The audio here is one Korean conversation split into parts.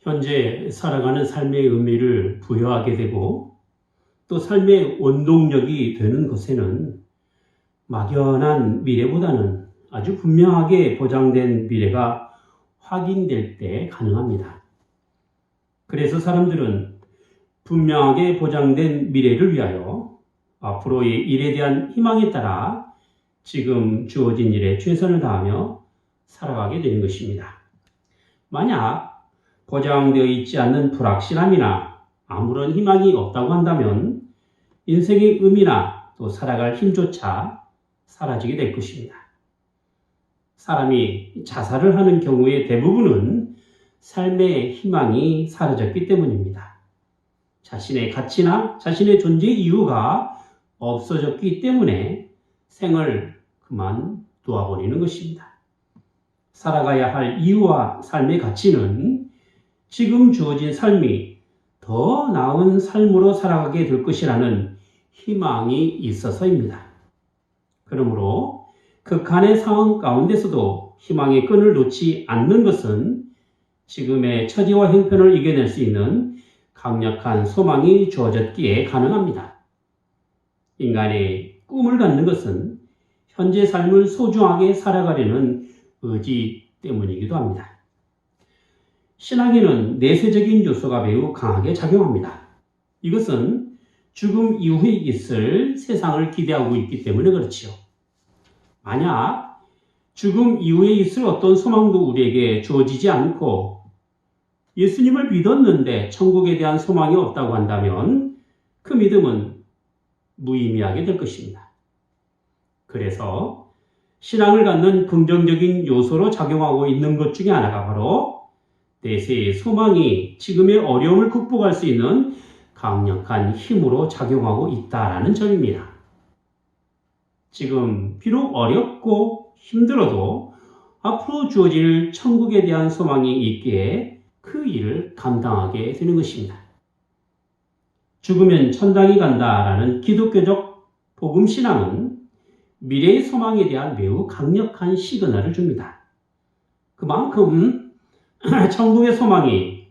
현재 살아가는 삶의 의미를 부여하게 되고 또 삶의 원동력이 되는 것에는 막연한 미래보다는 아주 분명하게 보장된 미래가 확인될 때 가능합니다. 그래서 사람들은 분명하게 보장된 미래를 위하여 앞으로의 일에 대한 희망에 따라 지금 주어진 일에 최선을 다하며 살아가게 되는 것입니다. 만약 보장되어 있지 않는 불확실함이나 아무런 희망이 없다고 한다면 인생의 의미나 또 살아갈 힘조차 사라지게 될 것입니다. 사람이 자살을 하는 경우의 대부분은 삶의 희망이 사라졌기 때문입니다. 자신의 가치나 자신의 존재 이유가 없어졌기 때문에 생을 그만두어버리는 것입니다. 살아가야 할 이유와 삶의 가치는 지금 주어진 삶이 더 나은 삶으로 살아가게 될 것이라는 희망이 있어서입니다. 그러므로 극한의 상황 가운데서도 희망의 끈을 놓지 않는 것은 지금의 처지와 형편을 이겨낼 수 있는 강력한 소망이 주어졌기에 가능합니다. 인간의 꿈을 갖는 것은 현재 삶을 소중하게 살아가려는 의지 때문이기도 합니다. 신앙에는 내세적인 요소가 매우 강하게 작용합니다. 이것은 죽음 이후에 있을 세상을 기대하고 있기 때문에 그렇지요. 만약 죽음 이후에 있을 어떤 소망도 우리에게 주어지지 않고 예수님을 믿었는데 천국에 대한 소망이 없다고 한다면 그 믿음은 무의미하게 될 것입니다. 그래서 신앙을 갖는 긍정적인 요소로 작용하고 있는 것 중에 하나가 바로 내세의 소망이 지금의 어려움을 극복할 수 있는 강력한 힘으로 작용하고 있다는 점입니다. 지금 비록 어렵고 힘들어도 앞으로 주어질 천국에 대한 소망이 있기에 그 일을 감당하게 되는 것입니다. 죽으면 천당이 간다라는 기독교적 복음신앙은 미래의 소망에 대한 매우 강력한 시그널을 줍니다. 그만큼 천국의 소망이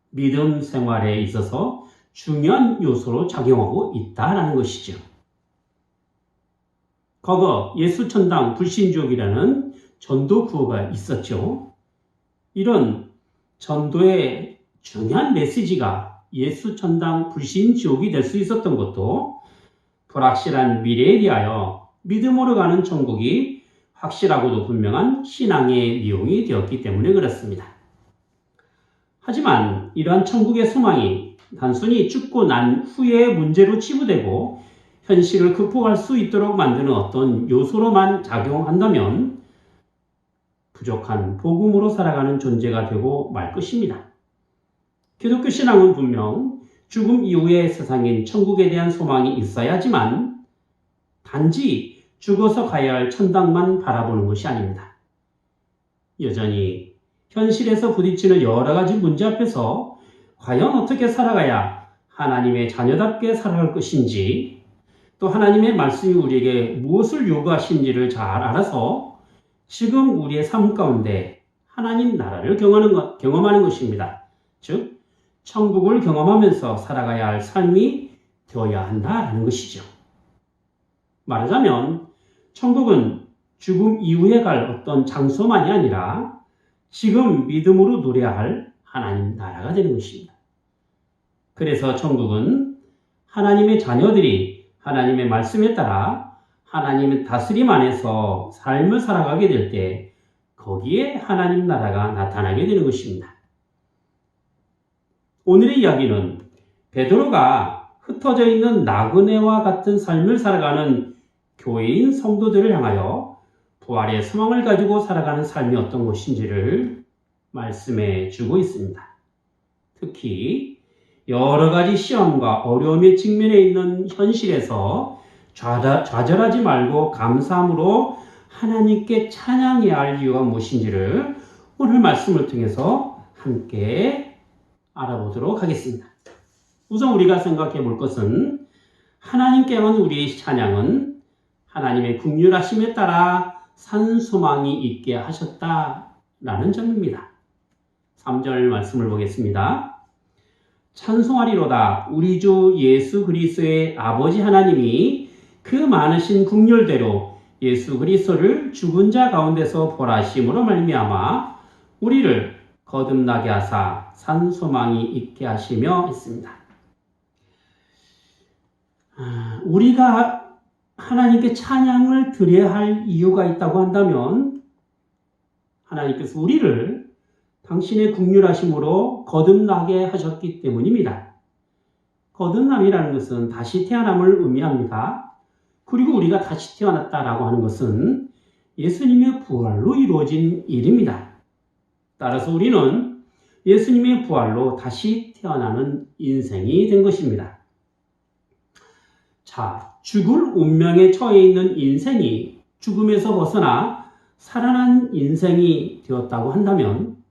믿음 생활에 있어서 중요한 요소로 작용하고 있다는 것이죠. 과거 예수천당 불신지옥이라는 전도 구호가 있었죠. 이런 전도의 중요한 메시지가 예수천당 불신지옥이 될 수 있었던 것도 불확실한 미래에 대하여 믿음으로 가는 천국이 확실하고도 분명한 신앙의 내용이 되었기 때문에 그렇습니다. 하지만 이러한 천국의 소망이 단순히 죽고 난 후의 문제로 치부되고 현실을 극복할 수 있도록 만드는 어떤 요소로만 작용한다면 부족한 복음으로 살아가는 존재가 되고 말 것입니다. 기독교 신앙은 분명 죽음 이후의 세상인 천국에 대한 소망이 있어야지만 단지 죽어서 가야 할 천당만 바라보는 것이 아닙니다. 여전히 현실에서 부딪히는 여러 가지 문제 앞에서 과연 어떻게 살아가야 하나님의 자녀답게 살아갈 것인지 또 하나님의 말씀이 우리에게 무엇을 요구하시는지를 잘 알아서 지금 우리의 삶 가운데 하나님 나라를 경험하는 것입니다. 즉 천국을 경험하면서 살아가야 할 삶이 되어야 한다는 것이죠. 말하자면 천국은 죽음 이후에 갈 어떤 장소만이 아니라 지금 믿음으로 누려야 할 하나님 나라가 되는 것입니다. 그래서 천국은 하나님의 자녀들이 하나님의 말씀에 따라 하나님의 다스림 안에서 삶을 살아가게 될 때 거기에 하나님 나라가 나타나게 되는 것입니다. 오늘의 이야기는 베드로가 흩어져 있는 나그네와 같은 삶을 살아가는 교회인 성도들을 향하여 부활의 소망을 가지고 살아가는 삶이 어떤 것인지를 말씀해 주고 있습니다. 특히 여러 가지 시험과 어려움에 직면해 있는 현실에서 좌절하지 말고 감사함으로 하나님께 찬양해야 할 이유가 무엇인지를 오늘 말씀을 통해서 함께 알아보도록 하겠습니다. 우선 우리가 생각해 볼 것은 하나님께 향한 우리의 찬양은 하나님의 긍휼하심에 따라 산 소망이 있게 하셨다라는 점입니다. 3절 말씀을 보겠습니다. 찬송하리로다. 우리 주 예수 그리스도의 아버지 하나님이 그 많으신 긍휼대로 예수 그리스도를 죽은 자 가운데서 벌하심으로 말미암아 우리를 거듭나게 하사 산 소망이 있게 하시며 했습니다. 우리가 하나님께 찬양을 드려야 할 이유가 있다고 한다면 하나님께서 우리를 당신의 긍휼하심으로 거듭나게 하셨기 때문입니다. 거듭남이라는 것은 다시 태어남을 의미합니다. 그리고 우리가 다시 태어났다라고 하는 것은 예수님의 부활로 이루어진 일입니다. 따라서 우리는 예수님의 부활로 다시 태어나는 인생이 된 것입니다. 자, 죽을 운명에 처해 있는 인생이 죽음에서 벗어나 살아난 인생이 되었다고 한다면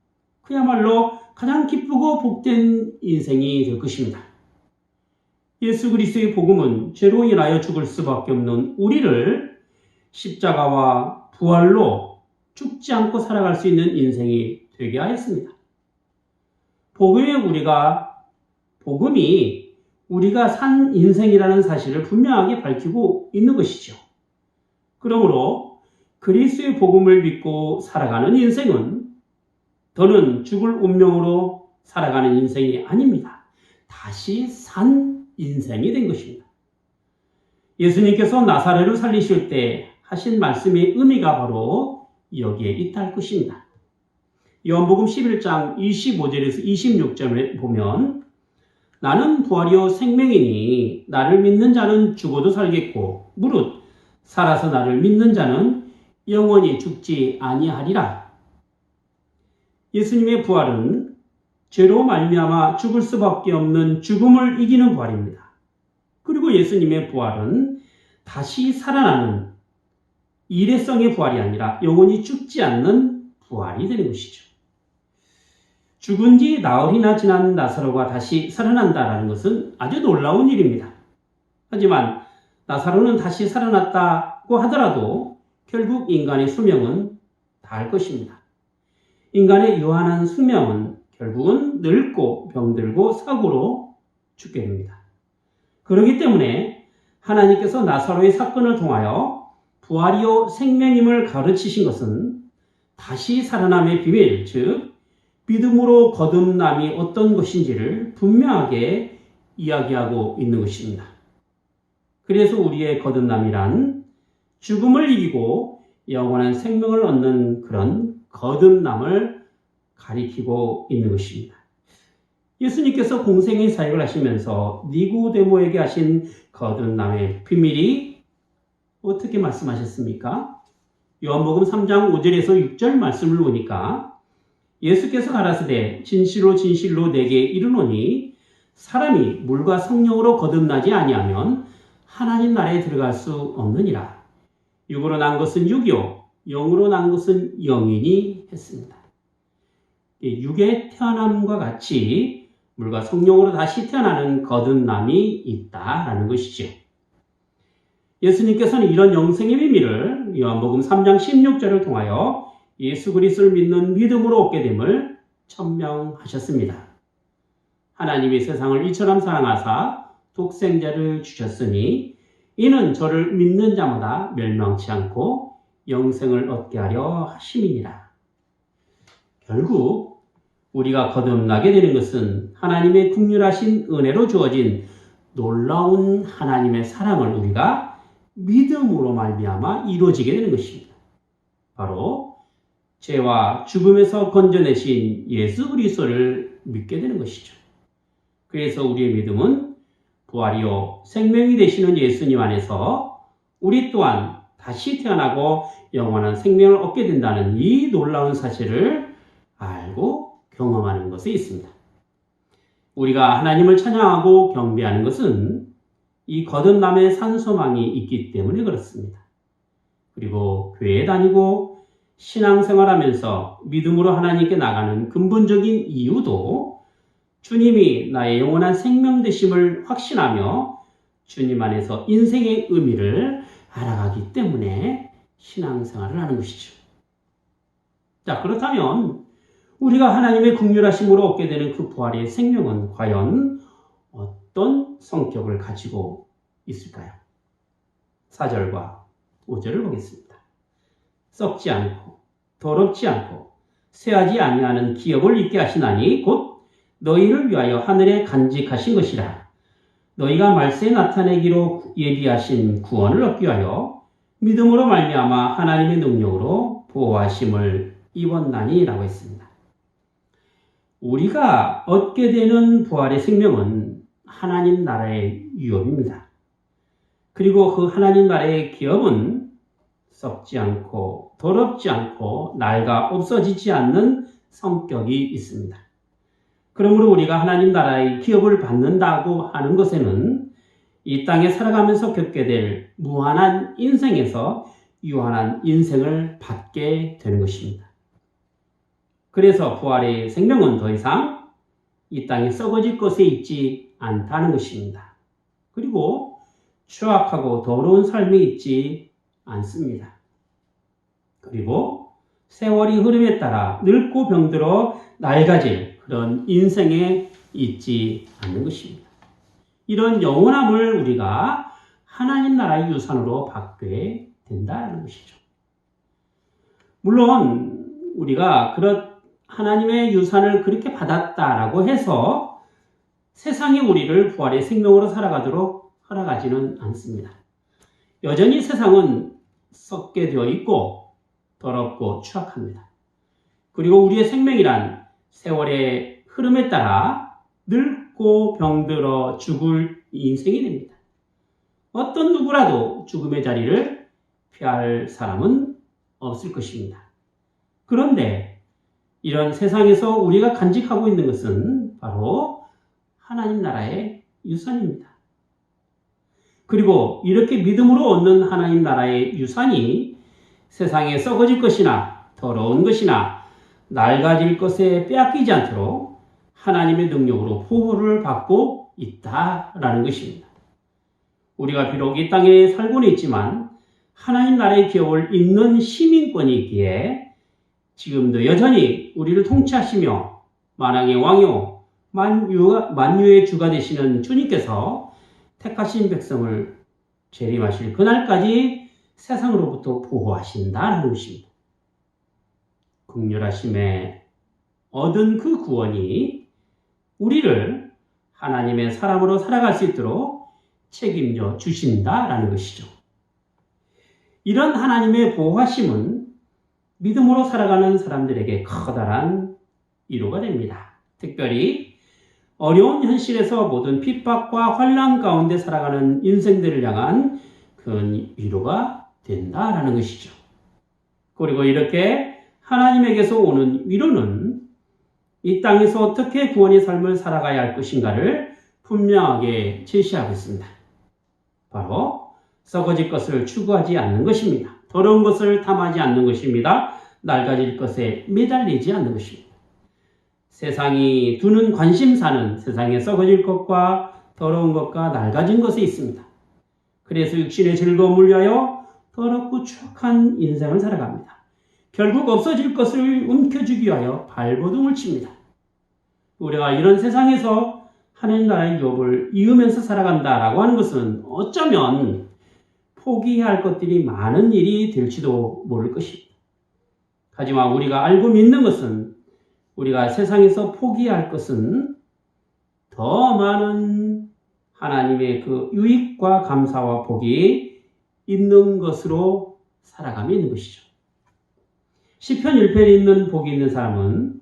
그야말로 가장 기쁘고 복된 인생이 될 것입니다. 예수 그리스도의 복음은 죄로 인하여 죽을 수밖에 없는 우리를 십자가와 부활로 죽지 않고 살아갈 수 있는 인생이 되게 하였습니다. 복음이 우리가 산 인생이라는 사실을 분명하게 밝히고 있는 것이죠. 그러므로 그리스도의 복음을 믿고 살아가는 인생은 더는 죽을 운명으로 살아가는 인생이 아닙니다. 다시 산 인생이 된 것입니다. 예수님께서 나사렛을 살리실 때 하신 말씀의 의미가 바로 여기에 있다 할 것입니다. 요한복음 11장 25절에서 26절에 보면 나는 부활이요 생명이니 나를 믿는 자는 죽어도 살겠고 무릇 살아서 나를 믿는 자는 영원히 죽지 아니하리라. 예수님의 부활은 죄로 말미암아 죽을 수밖에 없는 죽음을 이기는 부활입니다. 그리고 예수님의 부활은 다시 살아나는 일회성의 부활이 아니라 영원히 죽지 않는 부활이 되는 것이죠. 죽은 지 나흘이나 지난 나사로가 다시 살아난다는 것은 아주 놀라운 일입니다. 하지만 나사로는 다시 살아났다고 하더라도 결국 인간의 수명은 다할 것입니다. 인간의 유한한 수명은 결국은 늙고 병들고 사고로 죽게 됩니다. 그렇기 때문에 하나님께서 나사로의 사건을 통하여 부활이요 생명임을 가르치신 것은 다시 살아남의 비밀, 즉 믿음으로 거듭남이 어떤 것인지를 분명하게 이야기하고 있는 것입니다. 그래서 우리의 거듭남이란 죽음을 이기고 영원한 생명을 얻는 그런 거듭남을 가리키고 있는 것입니다. 예수님께서 공생의 사역을 하시면서 니고데모에게 하신 거듭남의 비밀이 어떻게 말씀하셨습니까? 요한복음 3장 5절에서 6절 말씀을 보니까 예수께서 가라사대 진실로 진실로 내게 이르노니 사람이 물과 성령으로 거듭나지 아니하면 하나님 나라에 들어갈 수 없느니라. 육으로 난 것은 육이요 영으로 난 것은 영이니 했습니다. 육의 태어남과 같이 물과 성령으로 다시 태어나는 거듭남이 있다라는 것이죠. 예수님께서는 이런 영생의 비밀을 요한복음 3장 16절을 통하여 예수 그리스도를 믿는 믿음으로 얻게 됨을 천명하셨습니다. 하나님이 세상을 이처럼 사랑하사 독생자를 주셨으니 이는 저를 믿는 자마다 멸망치 않고 영생을 얻게 하려 하심이니라. 결국 우리가 거듭나게 되는 것은 하나님의 긍휼하신 은혜로 주어진 놀라운 하나님의 사랑을 우리가 믿음으로 말미암아 이루어지게 되는 것입니다. 바로 죄와 죽음에서 건져내신 예수 그리스도를 믿게 되는 것이죠. 그래서 우리의 믿음은 부활이요 생명이 되시는 예수님 안에서 우리 또한 다시 태어나고 영원한 생명을 얻게 된다는 이 놀라운 사실을 알고 경험하는 것에 있습니다. 우리가 하나님을 찬양하고 경배하는 것은 이 거듭남의 산소망이 있기 때문에 그렇습니다. 그리고 교회에 다니고 신앙생활하면서 믿음으로 하나님께 나가는 근본적인 이유도 주님이 나의 영원한 생명 되심을 확신하며 주님 안에서 인생의 의미를 알아가기 때문에 신앙생활을 하는 것이죠. 자, 그렇다면 우리가 하나님의 긍휼하심으로 얻게 되는 그 부활의 생명은 과연 어떤 성격을 가지고 있을까요? 4절과 5절을 보겠습니다. 썩지 않고 더럽지 않고 쇠하지 아니하는 기업을 있게 하시나니 곧 너희를 위하여 하늘에 간직하신 것이라. 너희가 말세에 나타내기로 예비하신 구원을 얻기 위하여 믿음으로 말미암아 하나님의 능력으로 보호하심을 입었나니라고 했습니다. 우리가 얻게 되는 부활의 생명은 하나님 나라의 유업입니다. 그리고 그 하나님 나라의 기업은 썩지 않고 더럽지 않고 낡아 없어지지 않는 성격이 있습니다. 그러므로 우리가 하나님 나라의 기업을 받는다고 하는 것에는 이 땅에 살아가면서 겪게 될 무한한 인생에서 유한한 인생을 받게 되는 것입니다. 그래서 부활의 생명은 더 이상 이 땅에 썩어질 것에 있지 않다는 것입니다. 그리고 추악하고 더러운 삶이 있지 않습니다. 그리고 세월이 흐름에 따라 늙고 병들어 낡아질 그런 인생에 있지 않는 것입니다. 이런 영원함을 우리가 하나님 나라의 유산으로 받게 된다는 것이죠. 물론 우리가 그런 하나님의 유산을 그렇게 받았다라고 해서 세상이 우리를 부활의 생명으로 살아가도록 허락하지는 않습니다. 여전히 세상은 썩게 되어 있고 더럽고 추악합니다. 그리고 우리의 생명이란 세월의 흐름에 따라 늙고 병들어 죽을 인생이 됩니다. 어떤 누구라도 죽음의 자리를 피할 사람은 없을 것입니다. 그런데 이런 세상에서 우리가 간직하고 있는 것은 바로 하나님 나라의 유산입니다. 그리고 이렇게 믿음으로 얻는 하나님 나라의 유산이 세상에 썩어질 것이나 더러운 것이나 낡아질 것에 빼앗기지 않도록 하나님의 능력으로 보호를 받고 있다라는 것입니다. 우리가 비록 이 땅에 살고는 있지만 하나님 나라의 기업을 잇는 시민권이 있기에 지금도 여전히 우리를 통치하시며 만왕의 왕이요 만유의 주가 되시는 주님께서 택하신 백성을 재림하실 그날까지 세상으로부터 보호하신다는 것입니다. 긍휼하심에 얻은 그 구원이 우리를 하나님의 사람으로 살아갈 수 있도록 책임져 주신다라는 것이죠. 이런 하나님의 보호하심은 믿음으로 살아가는 사람들에게 커다란 위로가 됩니다. 특별히 어려운 현실에서 모든 핍박과 환난 가운데 살아가는 인생들을 향한 큰 위로가 된다라는 것이죠. 그리고 이렇게 하나님에게서 오는 위로는 이 땅에서 어떻게 구원의 삶을 살아가야 할 것인가를 분명하게 제시하고 있습니다. 바로 썩어질 것을 추구하지 않는 것입니다. 더러운 것을 탐하지 않는 것입니다. 낡아질 것에 매달리지 않는 것입니다. 세상이 두는 관심사는 세상에 썩어질 것과 더러운 것과 낡아진 것에 있습니다. 그래서 육신의 즐거움을 위하여 더럽고 추악한 인생을 살아갑니다. 결국 없어질 것을 움켜쥐기 위하여 발버둥을 칩니다. 우리가 이런 세상에서 하나님 나라의 유업을 이으면서 살아간다라고 하는 것은 어쩌면 포기해야 할 것들이 많은 일이 될지도 모를 것입니다. 하지만 우리가 알고 믿는 것은 우리가 세상에서 포기해야 할 것은 더 많은 하나님의 그 유익과 감사와 복이 있는 것으로 살아감이 있는 것이죠. 시편 1편에 있는 복이 있는 사람은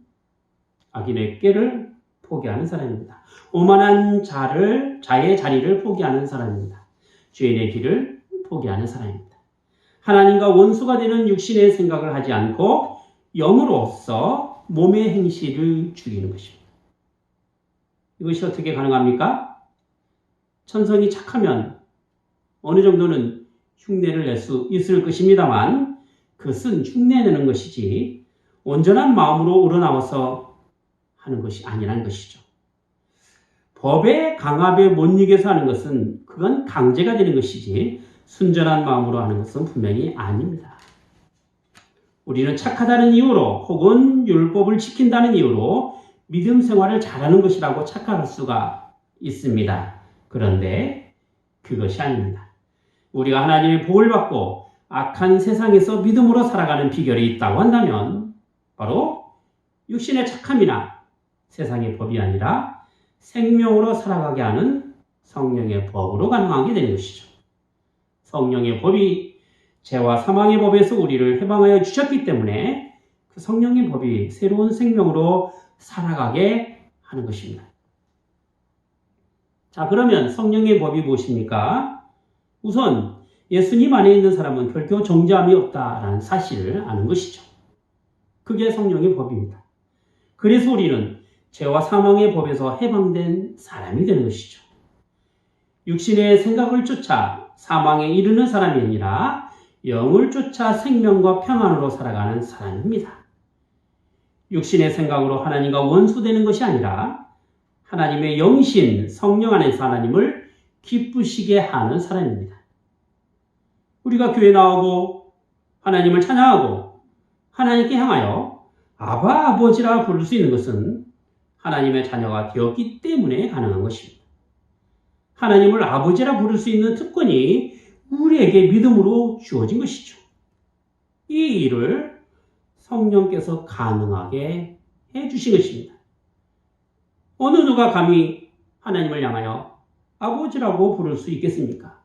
악인의 꾀를 포기하는 사람입니다. 오만한 자의 자리를 포기하는 사람입니다. 죄인의 길을 포기하는 사람입니다. 하나님과 원수가 되는 육신의 생각을 하지 않고 영으로서 몸의 행실을 죽이는 것입니다. 이것이 어떻게 가능합니까? 천성이 착하면 어느 정도는 흉내를 낼 수 있을 것입니다만 그것은 흉내내는 것이지 온전한 마음으로 우러나와서 하는 것이 아니라는 것이죠. 법의 강압에 못 이겨서 하는 것은 그건 강제가 되는 것이지 순전한 마음으로 하는 것은 분명히 아닙니다. 우리는 착하다는 이유로 혹은 율법을 지킨다는 이유로 믿음 생활을 잘하는 것이라고 착각할 수가 있습니다. 그런데 그것이 아닙니다. 우리가 하나님의 복을 받고 악한 세상에서 믿음으로 살아가는 비결이 있다고 한다면 바로 육신의 착함이나 세상의 법이 아니라 생명으로 살아가게 하는 성령의 법으로 가능하게 되는 것이죠. 성령의 법이 죄와 사망의 법에서 우리를 해방하여 주셨기 때문에 그 성령의 법이 새로운 생명으로 살아가게 하는 것입니다. 자, 그러면 성령의 법이 무엇입니까? 우선 예수님 안에 있는 사람은 결코 정죄함이 없다라는 사실을 아는 것이죠. 그게 성령의 법입니다. 그래서 우리는 죄와 사망의 법에서 해방된 사람이 되는 것이죠. 육신의 생각을 쫓아 사망에 이르는 사람이 아니라 영을 쫓아 생명과 평안으로 살아가는 사람입니다. 육신의 생각으로 하나님과 원수되는 것이 아니라 하나님의 영신, 성령 안에서 하나님을 기쁘시게 하는 사람입니다. 우리가 교회 나오고 하나님을 찬양하고 하나님께 향하여 아바 아버지라 부를 수 있는 것은 하나님의 자녀가 되었기 때문에 가능한 것입니다. 하나님을 아버지라 부를 수 있는 특권이 우리에게 믿음으로 주어진 것이죠. 이 일을 성령께서 가능하게 해주신 것입니다. 어느 누가 감히 하나님을 향하여 아버지라고 부를 수 있겠습니까?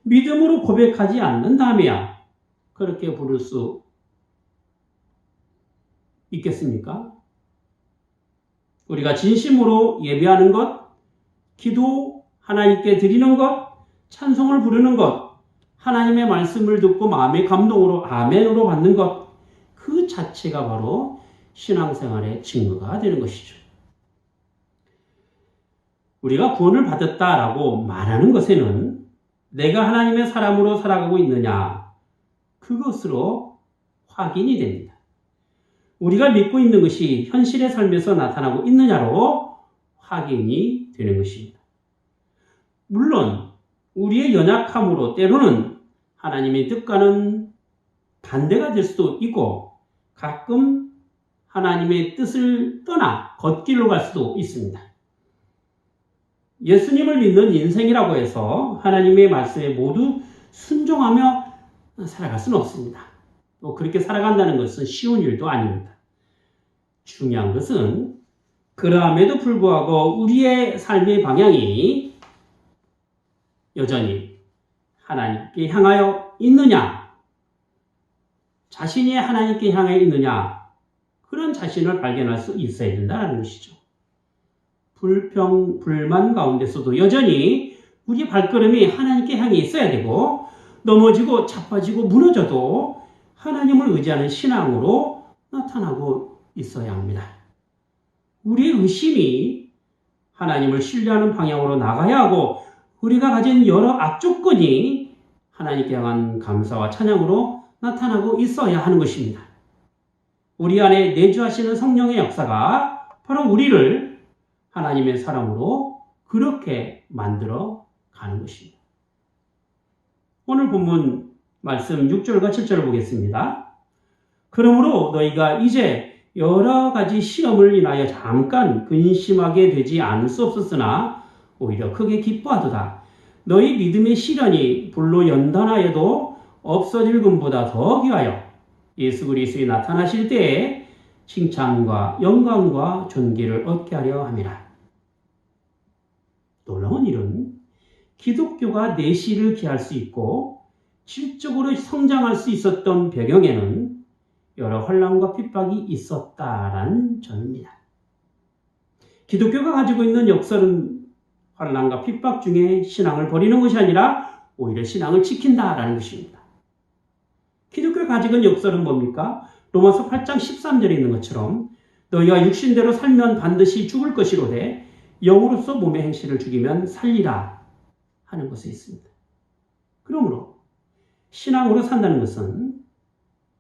믿음으로 고백하지 않는다면야 그렇게 부를 수 있겠습니까? 우리가 진심으로 예배하는 것, 기도 하나님께 드리는 것, 찬송을 부르는 것, 하나님의 말씀을 듣고 마음의 감동으로 아멘으로 받는 것, 그 자체가 바로 신앙생활의 증거가 되는 것이죠. 우리가 구원을 받았다라고 말하는 것에는 내가 하나님의 사람으로 살아가고 있느냐, 그것으로 확인이 됩니다. 우리가 믿고 있는 것이 현실의 삶에서 나타나고 있느냐로 확인이 되는 것입니다. 물론 우리의 연약함으로 때로는 하나님의 뜻과는 반대가 될 수도 있고 가끔 하나님의 뜻을 떠나 겉길로 갈 수도 있습니다. 예수님을 믿는 인생이라고 해서 하나님의 말씀에 모두 순종하며 살아갈 수는 없습니다. 또 그렇게 살아간다는 것은 쉬운 일도 아닙니다. 중요한 것은 그러함에도 불구하고 우리의 삶의 방향이 여전히 하나님께 향하여 있느냐, 자신이 하나님께 향해 있느냐, 그런 자신을 발견할 수 있어야 된다는 것이죠. 불만 가운데서도 여전히 우리 발걸음이 하나님께 향해 있어야 되고 넘어지고 자빠지고 무너져도 하나님을 의지하는 신앙으로 나타나고 있어야 합니다. 우리의 의심이 하나님을 신뢰하는 방향으로 나가야 하고 우리가 가진 여러 악조건이 하나님께 향한 감사와 찬양으로 나타나고 있어야 하는 것입니다. 우리 안에 내주하시는 성령의 역사가 바로 우리를 하나님의 사람으로 그렇게 만들어 가는 것입니다. 오늘 본문 말씀 6절과 7절을 보겠습니다. 그러므로 너희가 이제 여러 가지 시험을 인하여 잠깐 근심하게 되지 않을 수 없었으나 오히려 크게 기뻐하도다. 너희 믿음의 시련이 불로 연단하여도 없어질 금보다 더 귀하여 예수 그리스도에 나타나실 때에 칭찬과 영광과 존귀를 얻게 하려 함이라. 놀라운 일은 기독교가 내실을 기할 수 있고 질적으로 성장할 수 있었던 배경에는 여러 혼란과 핍박이 있었다라는 점입니다. 기독교가 가지고 있는 역설은 혼란과 핍박 중에 신앙을 버리는 것이 아니라 오히려 신앙을 지킨다라는 것입니다. 기독교가 가지고 있는 역설은 뭡니까? 로마서 8장 13절에 있는 것처럼 너희가 육신대로 살면 반드시 죽을 것이로되 영으로서 몸의 행실을 죽이면 살리라 하는 것에 있습니다. 그러므로 신앙으로 산다는 것은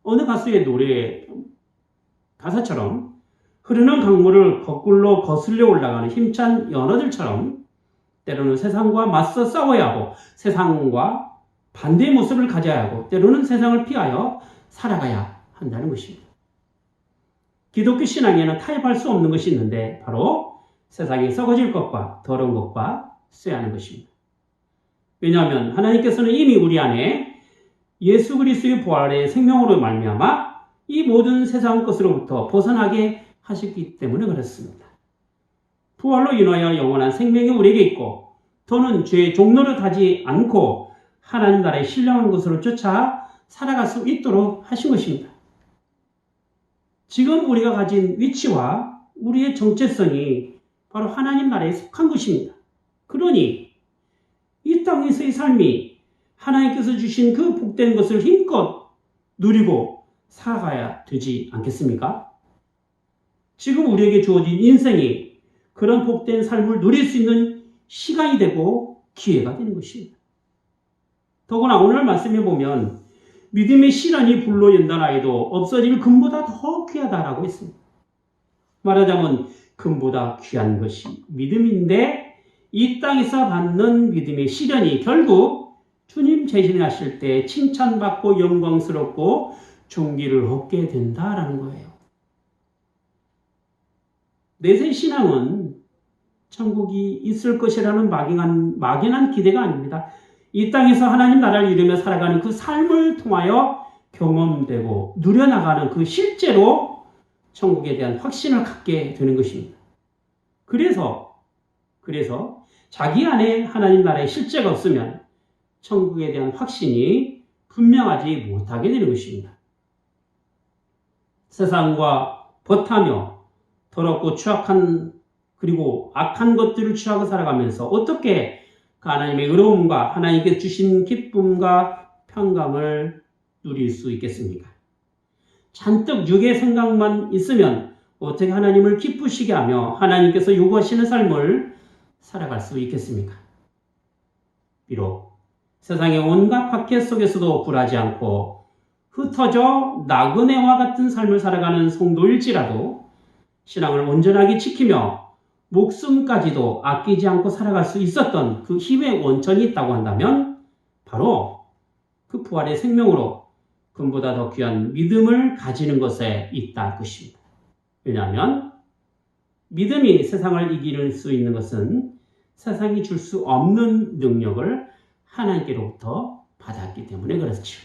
어느 가수의 노래 가사처럼 흐르는 강물을 거꾸로 거슬려 올라가는 힘찬 연어들처럼 때로는 세상과 맞서 싸워야 하고 세상과 반대의 모습을 가져야 하고 때로는 세상을 피하여 살아가야 한다는 것입니다. 기독교 신앙에는 타협할 수 없는 것이 있는데 바로 세상에 썩어질 것과 더러운 것과 쇠하는 것입니다. 왜냐하면 하나님께서는 이미 우리 안에 예수 그리스도의 부활의 생명으로 말미암아 이 모든 세상 것으로부터 벗어나게 하셨기 때문에 그렇습니다. 부활로 인하여 영원한 생명이 우리에게 있고 더는 죄의 종노릇 하지 않고 하나님 나라의 신령한 것으로 쫓아 살아갈 수 있도록 하신 것입니다. 지금 우리가 가진 위치와 우리의 정체성이 바로 하나님 나라에 속한 것입니다. 그러니 이 땅에서의 삶이 하나님께서 주신 그 복된 것을 힘껏 누리고 살아가야 되지 않겠습니까? 지금 우리에게 주어진 인생이 그런 복된 삶을 누릴 수 있는 시간이 되고 기회가 되는 것입니다. 더구나 오늘 말씀해 보면 믿음의 시련이 불로 연단하여도 없어질 금보다 더 귀하다라고 했습니다. 말하자면 금보다 귀한 것이 믿음인데 이 땅에서 받는 믿음의 시련이 결국 주님 재림하실 때 칭찬받고 영광스럽고 존귀를 얻게 된다라는 거예요. 내세 신앙은 천국이 있을 것이라는 막연한 기대가 아닙니다. 이 땅에서 하나님 나라를 이루며 살아가는 그 삶을 통하여 경험되고 누려나가는 그 실제로 천국에 대한 확신을 갖게 되는 것입니다. 그래서 자기 안에 하나님 나라의 실제가 없으면 천국에 대한 확신이 분명하지 못하게 되는 것입니다. 세상과 벗하며 더럽고 추악한 그리고 악한 것들을 취하고 살아가면서 어떻게 그 하나님의 의로움과 하나님께 주신 기쁨과 평강을 누릴 수 있겠습니까? 잔뜩 육의 생각만 있으면 어떻게 하나님을 기쁘시게 하며 하나님께서 요구하시는 삶을 살아갈 수 있겠습니까? 비록 세상의 온갖 박해 속에서도 굴하지 않고 흩어져 나그네와 같은 삶을 살아가는 성도일지라도 신앙을 온전하게 지키며 목숨까지도 아끼지 않고 살아갈 수 있었던 그 힘의 원천이 있다고 한다면 바로 그 부활의 생명으로 금보다 더 귀한 믿음을 가지는 것에 있다 할 것입니다. 왜냐하면 믿음이 세상을 이길 수 있는 것은 세상이 줄 수 없는 능력을 하나님께로부터 받았기 때문에 그렇죠.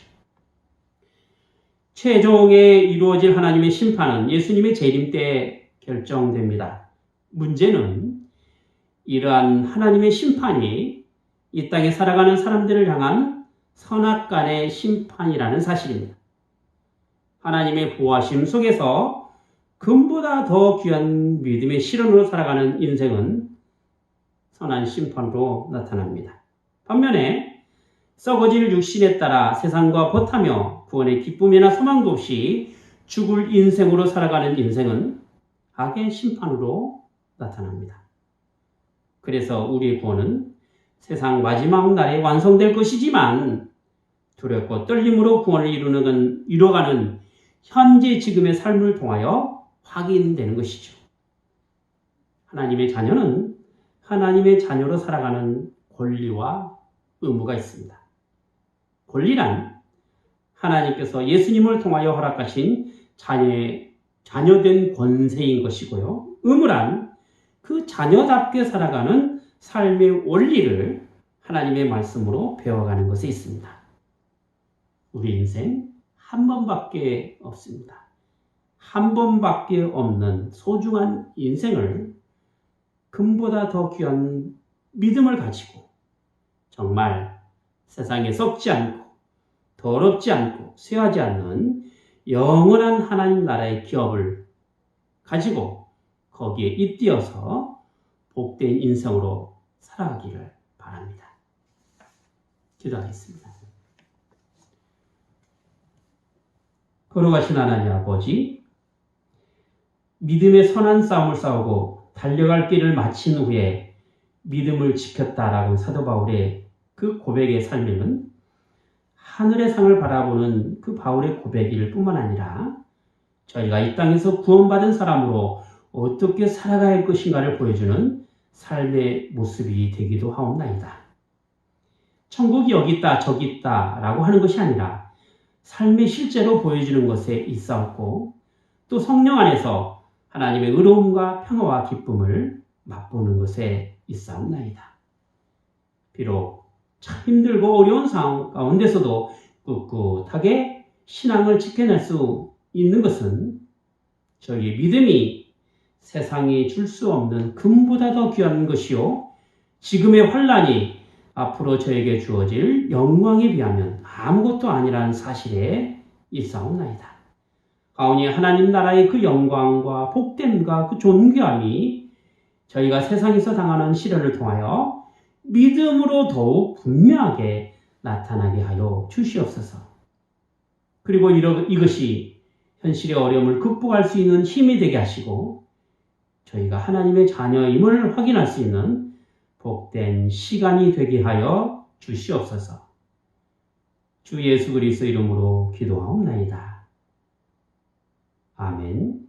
최종에 이루어질 하나님의 심판은 예수님의 재림 때 결정됩니다. 문제는 이러한 하나님의 심판이 이 땅에 살아가는 사람들을 향한 선악간의 심판이라는 사실입니다. 하나님의 보호하심 속에서 금보다 더 귀한 믿음의 실현으로 살아가는 인생은 선한 심판으로 나타납니다. 반면에 썩어질 육신에 따라 세상과 벗하며 구원의 기쁨이나 소망도 없이 죽을 인생으로 살아가는 인생은 악의 심판으로 나타납니다. 그래서 우리의 구원은 세상 마지막 날에 완성될 것이지만 두렵고 떨림으로 구원을 이루어가는 현재 지금의 삶을 통하여 확인되는 것이죠. 하나님의 자녀는 하나님의 자녀로 살아가는 권리와 의무가 있습니다. 권리란 하나님께서 예수님을 통하여 허락하신 자녀된 권세인 것이고요. 의무란 그 자녀답게 살아가는 삶의 원리를 하나님의 말씀으로 배워가는 것에 있습니다. 우리 인생 한 번밖에 없습니다. 한 번밖에 없는 소중한 인생을 금보다 더 귀한 믿음을 가지고 정말 세상에 썩지 않고 더럽지 않고 쇠하지 않는 영원한 하나님 나라의 기업을 가지고 거기에 잇띄어서 복된 인생으로 살아가기를 바랍니다. 기도하겠습니다. 걸어가신 하나님 아버지, 믿음의 선한 싸움을 싸우고 달려갈 길을 마친 후에 믿음을 지켰다라고 사도 바울의 그 고백의 삶에는 하늘의 상을 바라보는 그 바울의 고백일 뿐만 아니라 저희가 이 땅에서 구원받은 사람으로 어떻게 살아가야 할 것인가를 보여주는 삶의 모습이 되기도 하옵나이다. 천국이 여기 있다 저기 있다 라고 하는 것이 아니라 삶의 실제로 보여지는 것에 있사옵고 또 성령 안에서 하나님의 의로움과 평화와 기쁨을 맛보는 것에 있사옵나이다. 비록 참 힘들고 어려운 상황 가운데서도 꿋꿋하게 신앙을 지켜낼 수 있는 것은 저희의 믿음이 세상이 줄 수 없는 금보다 더 귀한 것이요 지금의 환난이 앞으로 저에게 주어질 영광에 비하면 아무것도 아니라는 사실에 있사옵나이다. 가오니 하나님 나라의 그 영광과 복됨과 그 존귀함이 저희가 세상에서 당하는 시련을 통하여 믿음으로 더욱 분명하게 나타나게 하여 주시옵소서. 그리고 이것이 현실의 어려움을 극복할 수 있는 힘이 되게 하시고 저희가 하나님의 자녀임을 확인할 수 있는 복된 시간이 되게 하여 주시옵소서. 주 예수 그리스도 이름으로 기도하옵나이다. 아멘.